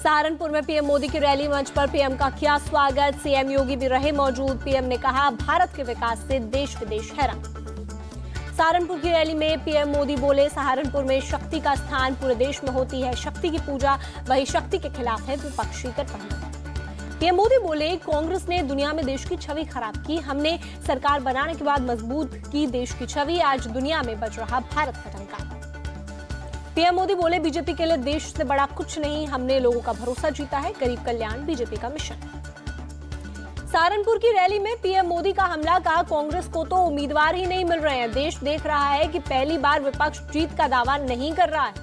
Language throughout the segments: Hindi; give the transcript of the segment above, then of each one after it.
सहारनपुर में पीएम मोदी की रैली मंच पर पीएम का किया स्वागत। सीएम योगी भी रहे मौजूद। पीएम ने कहा, भारत के विकास से देश विदेश हैरान। सहारनपुर की रैली में पीएम मोदी बोले, सहारनपुर में शक्ति का स्थान पूरे देश में होती है। शक्ति की पूजा, वही शक्ति के खिलाफ है विपक्षी गठबंधन। पीएम मोदी बोले, कांग्रेस ने दुनिया में देश की छवि खराब की। हमने सरकार बनाने के बाद मजबूत की देश की छवि। आज दुनिया में बज रहा भारत का टंका। पीएम मोदी बोले, बीजेपी के लिए देश से बड़ा कुछ नहीं। हमने लोगों का भरोसा जीता है। गरीब कल्याण बीजेपी का मिशन। सहारनपुर की रैली में पीएम मोदी का हमला। कहा, कांग्रेस को तो उम्मीदवार ही नहीं मिल रहे हैं। देश देख रहा है कि पहली बार विपक्ष जीत का दावा नहीं कर रहा है।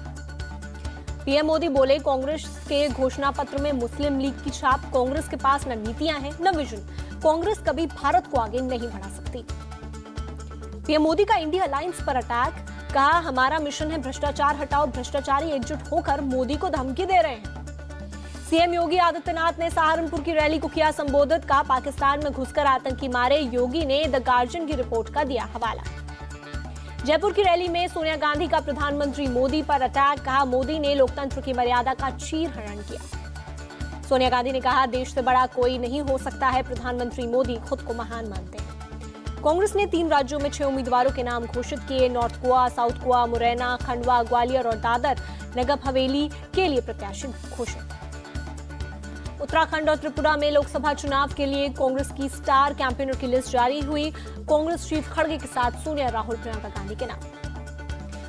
पीएम मोदी बोले, कांग्रेस के घोषणा पत्र में मुस्लिम लीग की छाप। कांग्रेस के पास न नीतियां हैं न विजन। कांग्रेस कभी भारत को आगे नहीं बढ़ा सकती। पीएम मोदी का इंडिया अलायंस पर अटैक। कहा, हमारा मिशन है भ्रष्टाचार हटाओ। भ्रष्टाचारी एकजुट होकर मोदी को धमकी दे रहे हैं। सीएम योगी आदित्यनाथ ने सहारनपुर की रैली को किया संबोधित। कहा, पाकिस्तान में घुसकर आतंकी मारे। योगी ने द गार्जियन की रिपोर्ट का दिया हवाला। जयपुर की रैली में सोनिया गांधी का प्रधानमंत्री मोदी पर अटैक। कहा, मोदी ने लोकतंत्र की मर्यादा का चीरहरण किया। सोनिया गांधी ने कहा, देश से बड़ा कोई नहीं हो सकता है। प्रधानमंत्री मोदी खुद को महान मानते हैं। कांग्रेस ने 3 राज्यों में 6 उम्मीदवारों के नाम घोषित किए। नॉर्थ गोवा, साउथ गोवा, मुरैना, खंडवा, ग्वालियर और दादर नगर हवेली के लिए प्रत्याशी घोषित। उत्तराखंड और त्रिपुरा में लोकसभा चुनाव के लिए कांग्रेस की स्टार कैंपेनर की लिस्ट जारी हुई। कांग्रेस चीफ खड़गे के साथ सोनिया, राहुल, प्रियंका गांधी के नाम।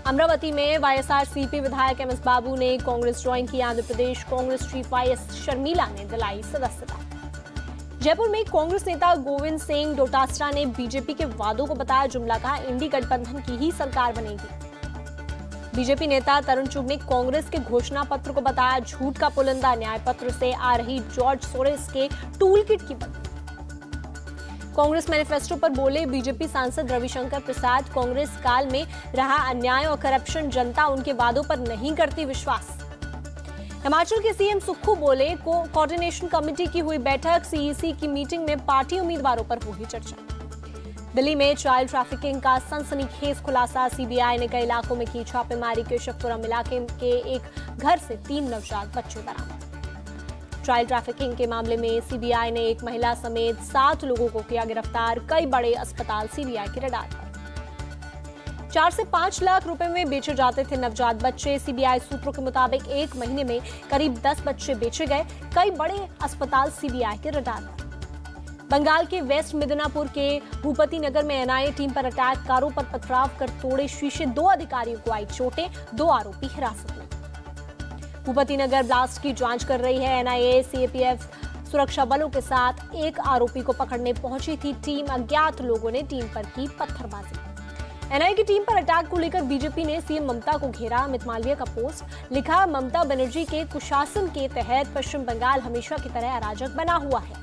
अमरावती में वाईएसआरसीपी विधायक एमएस बाबू ने कांग्रेस ज्वाइन की। आंध्र प्रदेश कांग्रेस चीफ वाईएस शर्मिला ने दिलाई सदस्यता। जयपुर में कांग्रेस नेता गोविंद सिंह डोटासरा ने बीजेपी के वादों को बताया जुमला। कहा, इंडी गठबंधन की ही सरकार बनेगी। बीजेपी नेता तरुण चुग ने कांग्रेस के घोषणा पत्र को बताया झूठ का पुलिंदा। न्याय पत्र से आ रही जॉर्ज सोरेस के टूल किट की बात। कांग्रेस मैनिफेस्टो पर बोले बीजेपी सांसद रविशंकर प्रसाद, कांग्रेस काल में रहा अन्याय और करप्शन, जनता उनके वादों पर नहीं करती विश्वास। हिमाचल के सीएम सुक्खू बोले, कोऑर्डिनेशन कमेटी की हुई बैठक। सीईसी की मीटिंग में पार्टी उम्मीदवारों पर हुई चर्चा। दिल्ली में चाइल्ड ट्रैफिकिंग का सनसनीखेज खुलासा। सीबीआई ने कई इलाकों में की छापेमारी। केशवपुरम इलाके के एक घर से 3 नवजात बच्चे बरामद। चाइल्ड ट्रैफिकिंग के मामले में सीबीआई ने एक महिला समेत 7 लोगों को किया गिरफ्तार। कई बड़े अस्पताल सीबीआई के रडार पर। 4 से 5 लाख रुपए में बेचे जाते थे नवजात बच्चे। सीबीआई सूत्रों के मुताबिक 1 महीने में करीब 10 बच्चे बेचे गए। कई बड़े अस्पताल सीबीआई के रडार पर। बंगाल के वेस्ट मिदनापुर के भूपति नगर में एनआईए टीम पर अटैक। कारों पर पथराव कर तोड़े शीशे। 2 अधिकारियों को आई चोटें। 2 आरोपी हिरासत में। भूपति नगर ब्लास्ट की जांच कर रही है एनआईए। सीएपीएफ सुरक्षा बलों के साथ एक आरोपी को पकड़ने पहुंची थी टीम। अज्ञात लोगों ने टीम पर की पत्थरबाजी। एनआईए की टीम पर अटैक को लेकर बीजेपी ने सीएम ममता को घेरा। अमित मालवीय का पोस्ट लिखा, ममता बनर्जी के कुशासन के तहत पश्चिम बंगाल हमेशा की तरह अराजक बना हुआ है।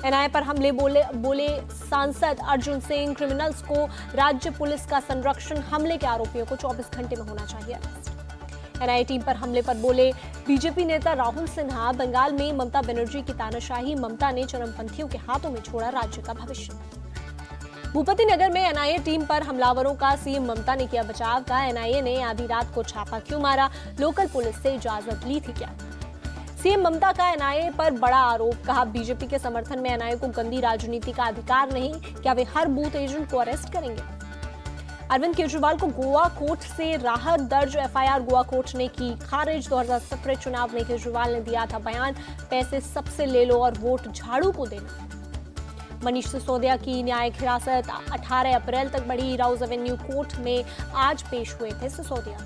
एनआईए पर हमले बोले सांसद अर्जुन सिंह, क्रिमिनल्स को राज्य पुलिस का संरक्षण। हमले के आरोपियों को 24 घंटे में होना चाहिए अरेस्ट। एनआईए टीम पर हमले पर बोले बीजेपी नेता राहुल सिन्हा, बंगाल में ममता बनर्जी की तानाशाही। ममता ने चरमपंथियों के हाथों में छोड़ा राज्य का भविष्य। भूपति नगर में एनआईए टीम पर हमलावरों का सीएम ममता ने किया बचाव। का एनआईए ने आधी रात को छापा क्यों मारा? लोकल पुलिस से इजाजत ली थी क्या? सीएम ममता का एनआईए पर बड़ा आरोप। कहा, बीजेपी के समर्थन में एनआईए को गंदी राजनीति का अधिकार नहीं। क्या वे हर बूथ एजेंट को अरेस्ट करेंगे? अरविंद केजरीवाल को गोवा कोर्ट से राहत दर्ज। एफआईआर गोवा कोर्ट ने की खारिज। 2017 चुनाव में केजरीवाल ने दिया था बयान, पैसे सबसे ले लो और वोट झाड़ू को देना। मनीष सिसोदिया की न्यायिक हिरासत 18 अप्रैल तक बढ़ी। राउज एवेन्यू कोर्ट में आज पेश हुए थे सिसोदिया।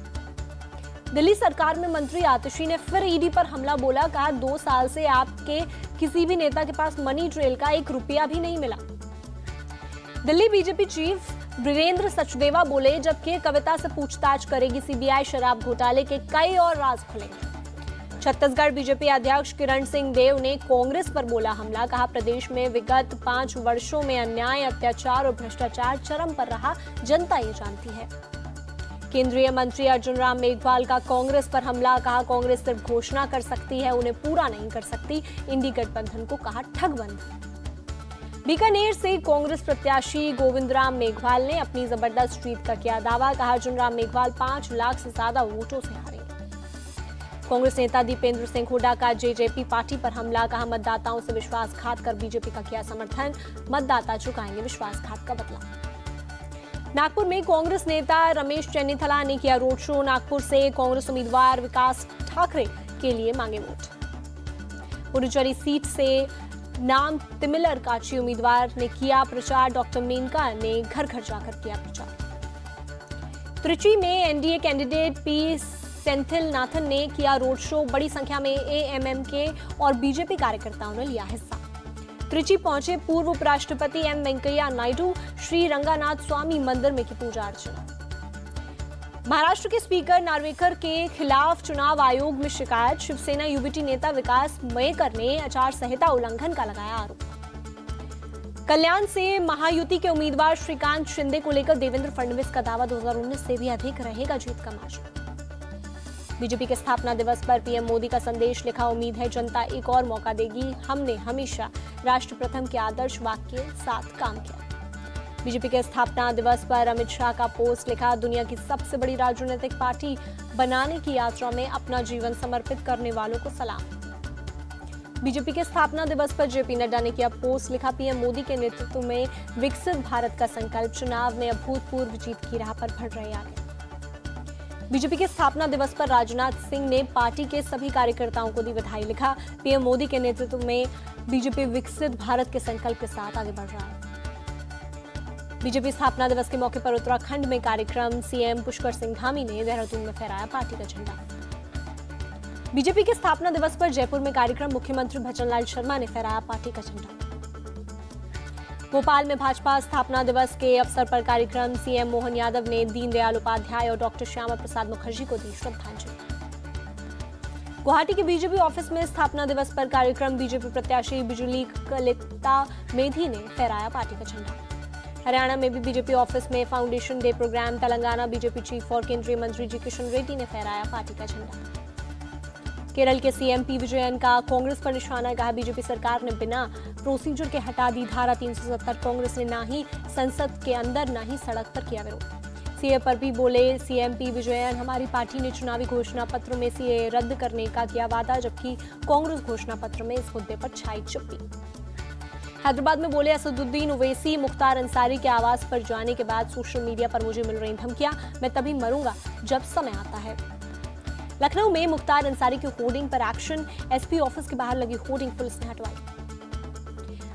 दिल्ली सरकार में मंत्री आतिशी ने फिर ईडी पर हमला बोला। कहा, 2 साल से आपके किसी भी नेता के पास मनी ट्रेल का 1 रुपया भी नहीं मिला। दिल्ली बीजेपी चीफ वीरेंद्र सचदेवा बोले, जबकि कविता से पूछताछ करेगी सीबीआई, शराब घोटाले के कई और राज खुलेंगे। छत्तीसगढ़ बीजेपी अध्यक्ष किरण सिंह देव ने कांग्रेस पर बोला हमला। कहा, प्रदेश में विगत 5 वर्षों में अन्याय, अत्याचार और भ्रष्टाचार चरम पर रहा। जनता ये जानती है। केंद्रीय मंत्री अर्जुन राम मेघवाल का कांग्रेस पर हमला। कहा, कांग्रेस सिर्फ घोषणा कर सकती है, उन्हें पूरा नहीं कर सकती। इंडी गठबंधन को कहा ठगबंधन। बीकानेर से कांग्रेस प्रत्याशी गोविंद राम मेघवाल ने अपनी जबरदस्त जीत का किया दावा। कहा, अर्जुन राम मेघवाल 5 लाख से ज्यादा वोटों से हारे। कांग्रेस नेता दीपेंद्र सिंह हुड्डा का जेजेपी पार्टी पर हमला, कहा मतदाताओं से विश्वासघात कर बीजेपी का किया समर्थन, मतदाता चुकाएंगे विश्वासघात का बदला। नागपुर में कांग्रेस नेता रमेश चन्नीथला ने किया रोड शो, नागपुर से कांग्रेस उम्मीदवार विकास ठाकरे के लिए मांगे वोट। पुडुचेरी सीट से नाम तिमिलर काची उम्मीदवार ने किया प्रचार, डॉक्टर मेनका ने घर घर जाकर किया प्रचार। त्रिची में NDA candidate P Senthil Nathan ने किया रोड शो, बड़ी संख्या में एएमएमके और बीजेपी कार्यकर्ताओं ने लिया हिस्सा। त्रिची पहुंचे पूर्व उपराष्ट्रपति एम वेंकैया नायडू, श्री रंगानाथ स्वामी मंदिर में की पूजा अर्चना। महाराष्ट्र के स्पीकर नार्वेकर के खिलाफ चुनाव आयोग में शिकायत, शिवसेना यूबीटी नेता विकास मयेकर ने आचार संहिता उल्लंघन का लगाया आरोप। कल्याण से महायुति के उम्मीदवार श्रीकांत शिंदे को लेकर देवेंद्र फडणवीस का दावा 2019 से भी अधिक रहेगा जीत का मार्जिन। बीजेपी के स्थापना दिवस पर पीएम मोदी का संदेश लिखा, उम्मीद है जनता एक और मौका देगी, हमने हमेशा राष्ट्र प्रथम के आदर्श वाक्य के साथ काम किया। बीजेपी के स्थापना दिवस पर अमित शाह का पोस्ट लिखा, दुनिया की सबसे बड़ी राजनीतिक पार्टी बनाने की यात्रा में अपना जीवन समर्पित करने वालों को सलाम। बीजेपी के स्थापना दिवस पर जेपी नड्डा ने किया पोस्ट, लिखा, पीएम मोदी के नेतृत्व में विकसित भारत का संकल्प चुनाव में अभूतपूर्व जीत की राह पर बढ़ रहे आगे। बीजेपी के स्थापना दिवस पर राजनाथ सिंह ने पार्टी के सभी कार्यकर्ताओं को दी बधाई, लिखा, पीएम मोदी के नेतृत्व में बीजेपी विकसित भारत के संकल्प के साथ आगे बढ़ रहा है। बीजेपी स्थापना दिवस के मौके पर उत्तराखंड में कार्यक्रम, सीएम पुष्कर सिंह धामी ने देहरादून में फहराया पार्टी का झंडा। बीजेपी के स्थापना दिवस पर जयपुर में कार्यक्रम, मुख्यमंत्री भजनलाल शर्मा ने फहराया पार्टी का झंडा। भोपाल में भाजपा स्थापना दिवस के अवसर पर कार्यक्रम, सीएम मोहन यादव ने दीनदयाल उपाध्याय और डॉक्टर श्यामा प्रसाद मुखर्जी को दी श्रद्धांजलि। गुवाहाटी के बीजेपी ऑफिस में स्थापना दिवस पर कार्यक्रम, बीजेपी प्रत्याशी बिजुली कलिता मेधी ने फहराया पार्टी का झंडा। हरियाणा में भी बीजेपी ऑफिस में foundation day programme, Telangana BJP chief और केंद्रीय मंत्री जी किशन रेड्डी ने फहराया पार्टी का झंडा। केरल के सीएम पी विजयन का कांग्रेस पर निशाना, कहा, बीजेपी सरकार ने बिना प्रोसीजर के हटा दी धारा 370, कांग्रेस ने ना ही संसद के अंदर ना ही सड़क पर किया विरोध। सीए पर भी बोले सीएम पी विजयन, हमारी पार्टी ने चुनावी घोषणा पत्र में सीए रद्द करने का किया वादा, जबकि कांग्रेस घोषणा पत्र में इस मुद्दे पर छाई चुप्पी। हैदराबाद में बोले असदुद्दीन ओवैसी, मुख्तार अंसारी के आवास पर जाने के बाद सोशल मीडिया पर मुझे मिल रही धमकियां, मैं तभी मरूंगा जब समय आता है। लखनऊ में मुख्तार अंसारी की होर्डिंग पर एक्शन, एसपी ऑफिस के बाहर लगी होर्डिंग पुलिस ने हटवाई।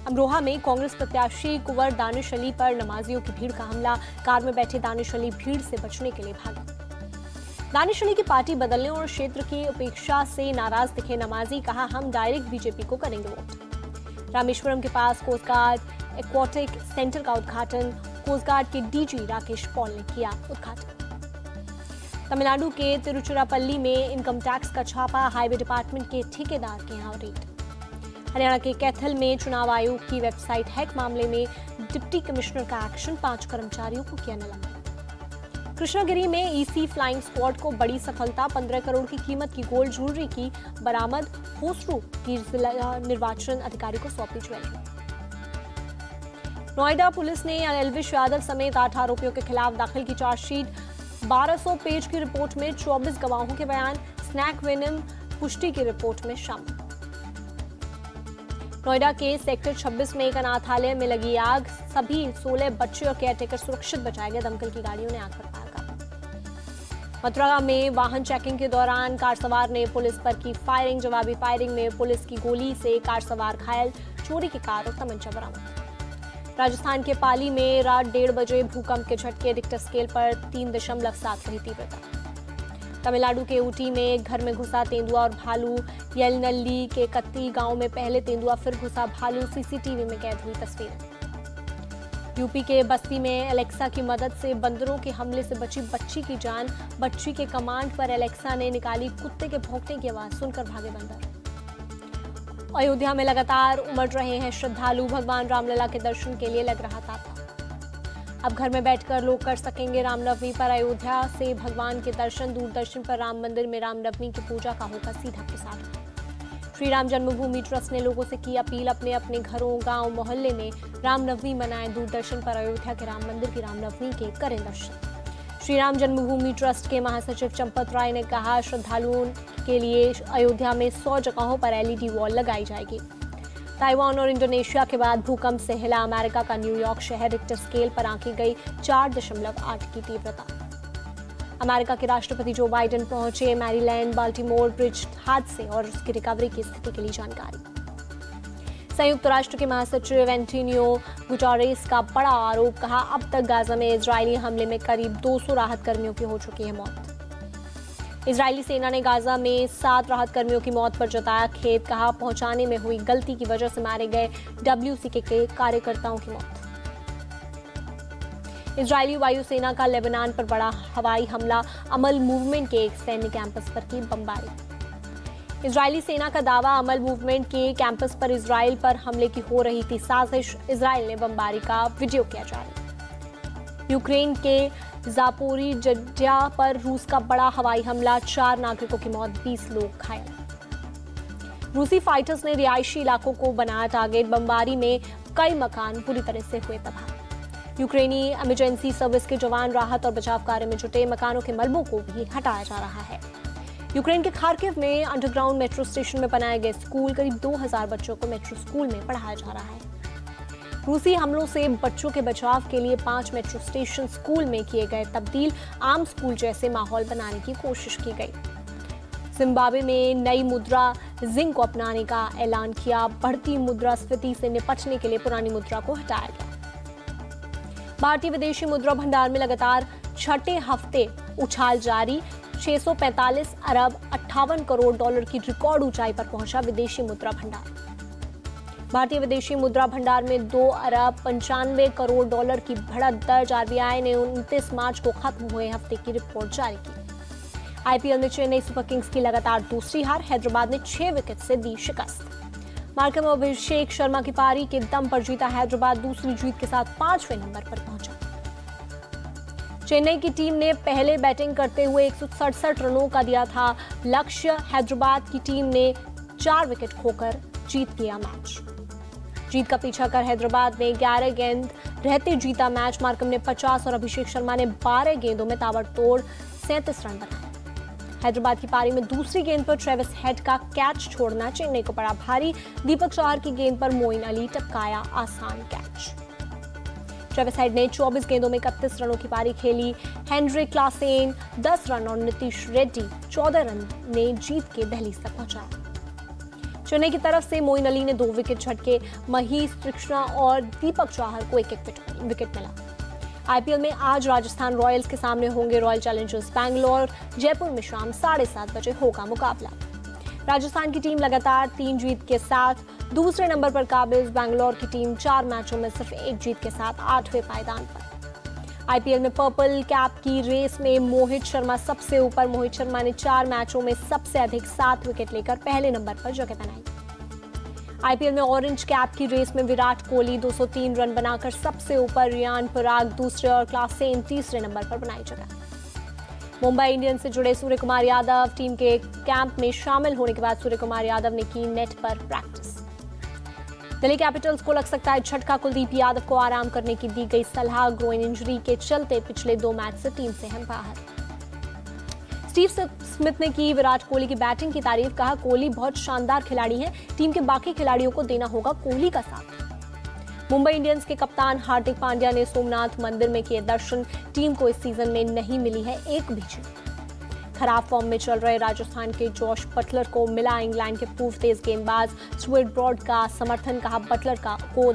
अमरोहा में कांग्रेस प्रत्याशी कुंवर दानिश अली पर नमाजियों की भीड़ का हमला, कार में बैठे दानिश अली भीड़ से बचने के लिए भागे। दानिश अली की पार्टी बदलने और क्षेत्र की उपेक्षा से नाराज दिखे नमाजी, कहा, हम डायरेक्ट बीजेपी को करेंगे वोट। रामेश्वरम के पास कोस्ट गार्ड एक्वाटिक सेंटर का उद्घाटन, कोस्ट गार्ड के डीजी राकेश पॉल ने किया उद्घाटन। तमिलनाडु के तिरुचिरापल्ली में इनकम टैक्स का छापा, हाईवे डिपार्टमेंट के ठेकेदार के यहाँ रेड। हरियाणा के कैथल में चुनाव आयोग की वेबसाइट हैक मामले में डिप्टी कमिश्नर का एक्शन, 5 कर्मचारियों को किया निलंबित। कृष्णागिरी में ईसी फ्लाइंग स्क्वाड को बड़ी सफलता, 15 करोड़ की कीमत की गोल्ड ज्वेलरी की बरामद, होसरू की जिला निर्वाचन अधिकारी को सौंपी ज्वेलरी। नोएडा पुलिस ने एल्विश यादव समेत 8 आरोपियों के खिलाफ दाखिल की चार्जशीट, 1200 पेज की रिपोर्ट में 24 गवाहों के बयान, स्नैक वेनम पुष्टि की रिपोर्ट में शामिल। नोएडा के सेक्टर 26 में एक अनाथालय में लगी आग, सभी 16 बच्चे और केयरटेकर सुरक्षित बचाए गए, दमकल की गाड़ियों ने आग पर पाया। मथुरा में वाहन चेकिंग के दौरान कार सवार ने पुलिस पर की फायरिंग, जवाबी फायरिंग में पुलिस की गोली से कार सवार घायल, चोरी की कार और तमंचा बरामद। राजस्थान के पाली में रात 1:30 बजे भूकंप के झटके, रिक्टर स्केल पर 3.7 रही तीव्रता। तमिलनाडु के ऊटी में एक घर में घुसा तेंदुआ और भालू, येलनल्ली के कत्ती गांव में पहले तेंदुआ फिर घुसा भालू, सीसीटीवी में कैद हुई तस्वीरें। यूपी के बस्ती में एलेक्सा की मदद से बंदरों के हमले से बची बच्ची की जान, बच्ची के कमांड पर एलेक्सा ने निकाली कुत्ते के भौंकने की आवाज, सुनकर भागे बंदर। अयोध्या में लगातार उमड़ रहे हैं श्रद्धालु, भगवान रामलला के दर्शन के लिए लग रहा तांता। अब घर में बैठकर लोग कर सकेंगे रामनवमी पर अयोध्या से भगवान के दर्शन, दूरदर्शन पर राम मंदिर में रामनवमी की पूजा का होगा सीधा प्रसारण। श्री राम जन्मभूमि ट्रस्ट ने लोगों से की अपील, अपने अपने घरों, गांव, मोहल्ले में रामनवमी मनाएं, दूरदर्शन पर अयोध्या के राम मंदिर की रामनवमी के करें दर्शन। श्री राम जन्मभूमि ट्रस्ट के महासचिव चंपत राय ने कहा, श्रद्धालुओं के लिए अयोध्या में 100 जगहों पर एलईडी वॉल लगाई जाएगी। ताइवान और इंडोनेशिया के बाद भूकंप से हिला अमेरिका का न्यूयॉर्क शहर। रिक्टर स्केल पर आंकी गई 4.8 की तीव्रता। अमेरिका के राष्ट्रपति जो बाइडेन पहुंचे मैरीलैंड बाल्टीमोर ब्रिज हादसे और उसकी रिकवरी की स्थिति के लिए जानकारी। संयुक्त राष्ट्र के महासचिव एंटोनियो गुटेरेस का बड़ा आरोप, कहा अब तक गाजा में इजरायली हमले में करीब 200 राहत कर्मियों की हो चुकी है मौत। इजरायली सेना ने गाजा में 7 राहत कर्मियों की मौत पर जताया खेद, कहा पहुंचाने में हुई गलती की वजह से मारे गए WCK के कार्यकर्ताओं की मौत। इजरायली वायुसेना का लेबनान पर बड़ा हवाई हमला, अमल मूवमेंट के एक सैन्य कैंपस पर की बमबारी। इजरायली सेना का दावा, अमल मूवमेंट के कैंपस पर इजराइल पर हमले की हो रही थी साजिश। इजराइल ने बमबारी का वीडियो किया जारी। यूक्रेन के ज़ापोरिज्जिया पर रूस का बड़ा हवाई हमला, 4 नागरिकों की मौत, 20 लोग घायल। रूसी फाइटर्स ने रिहायशी इलाकों को बनाया टारगेट। बमबारी में कई मकान पूरी तरह से हुए तबाह। यूक्रेनी इमरजेंसी सर्विस के जवान राहत और बचाव कार्य में जुटे। मकानों के मलबों को भी हटाया जा रहा है। यूक्रेन के खार्किव में अंडरग्राउंड मेट्रो स्टेशन में बनाए गए स्कूल, करीब 2000 बच्चों को मेट्रो स्कूल में पढ़ाया जा रहा है। रूसी हमलों से बच्चों के बचाव के लिए 5 मेट्रो स्टेशन स्कूल में किए गए तब्दील। आम स्कूल जैसे माहौल बनाने की कोशिश की गई। जिम्बाब्वे में नई मुद्रा जिंग को अपनाने का ऐलान किया। बढ़ती मुद्रास्फीति से निपटने के लिए पुरानी मुद्रा को हटाया गया। भारतीय विदेशी मुद्रा भंडार में लगातार छठे हफ्ते उछाल जारी। 645 अरब 58 करोड़ डॉलर की रिकॉर्ड ऊंचाई पर पहुंचा विदेशी मुद्रा भंडार। भारतीय विदेशी मुद्रा भंडार में 2 अरब 95 करोड़ डॉलर की बढ़त दर्ज। आरबीआई ने 29 मार्च को खत्म हुए हफ्ते की रिपोर्ट जारी की। आईपीएल में चेन्नई सुपर किंग्स की लगातार दूसरी हार। हैदराबाद ने 6 विकेट से दी शिकस्त। मार्करम अभिषेक शर्मा की पारी के दम पर जीता हैदराबाद। दूसरी जीत के साथ 5वें नंबर पर पहुंचा। चेन्नई की टीम ने पहले बैटिंग करते हुए 167 रनों का दिया था लक्ष्य। हैदराबाद की टीम ने 4 विकेट खोकर जीत लिया मैच। जीत का पीछा कर हैदराबाद ने 11 गेंद रहते जीता मैच। मार्करम ने 50 और अभिषेक शर्मा ने 12 गेंदों में ताबड़तोड़ 37 रन बनाए। हैदराबाद की पारी में दूसरी गेंद पर ट्रेविस हेड का कैच छोड़ना चेन्नई को पड़ा भारी। दीपक चाहर की गेंद पर मोइन अली टपकाया आसान कैच। ट्रेविस हेड ने 24 गेंदों में 31 रनों की पारी खेली। हेनरिक क्लासेन 10 रन और नीतीश रेड्डी 14 रन ने जीत के दहलीज तक पहुंचाया। चेन्नई की तरफ से मोइन अली ने 2 विकेट झटके। महीश तीक्ष्णा और दीपक चाहर को 1-1 विकेट मिला। आईपीएल में आज राजस्थान रॉयल्स के सामने होंगे रॉयल चैलेंजर्स बैंगलोर। जयपुर में शाम 7:30 बजे होगा मुकाबला। राजस्थान की टीम लगातार 3 जीत के साथ दूसरे नंबर पर काबिज। बैंगलोर की टीम 4 मैचों में सिर्फ 1 जीत के साथ 8वें पायदान पर। आईपीएल में पर्पल कैप की रेस में मोहित शर्मा सबसे ऊपर। मोहित शर्मा ने 4 मैचों में सबसे अधिक 7 विकेट लेकर पहले नंबर पर जगह बनाई। आईपीएल में ऑरेंज कैप की रेस में विराट कोहली 203 रन बनाकर सबसे ऊपर। रियान पराग दूसरे और क्लासेन तीसरे नंबर पर बनाई जगह। मुंबई इंडियंस से जुड़े सूर्य कुमार यादव टीम के कैंप में शामिल होने के बाद सूर्य कुमार यादव ने की नेट पर प्रैक्टिस। दिल्ली कैपिटल्स को लग सकता है झटका। कुलदीप यादव को आराम करने की दी गई सलाह। ग्रोइन इंजरी के चलते पिछले 2 मैच से टीम से हैं बाहर। स्टीव स्मिथ ने की विराट कोहली की बैटिंग की तारीफ, कहा कोहली बहुत शानदार खिलाड़ी हैं। टीम के बाकी खिलाड़ियों को देना होगा कोहली का साथ। मुंबई इंडियंस के कप्तान हार्दिक पांड्या ने सोमनाथ मंदिर में किए दर्शन। टीम को इस सीजन में नहीं मिली है एक भी जीत। खराब फॉर्म में चल रहे राजस्थान के जॉश बटलर को मिला इंग्लैंड के पूर्व तेज गेंदबाज स्टुअर्ट ब्रॉड का समर्थन, कहा बटलर को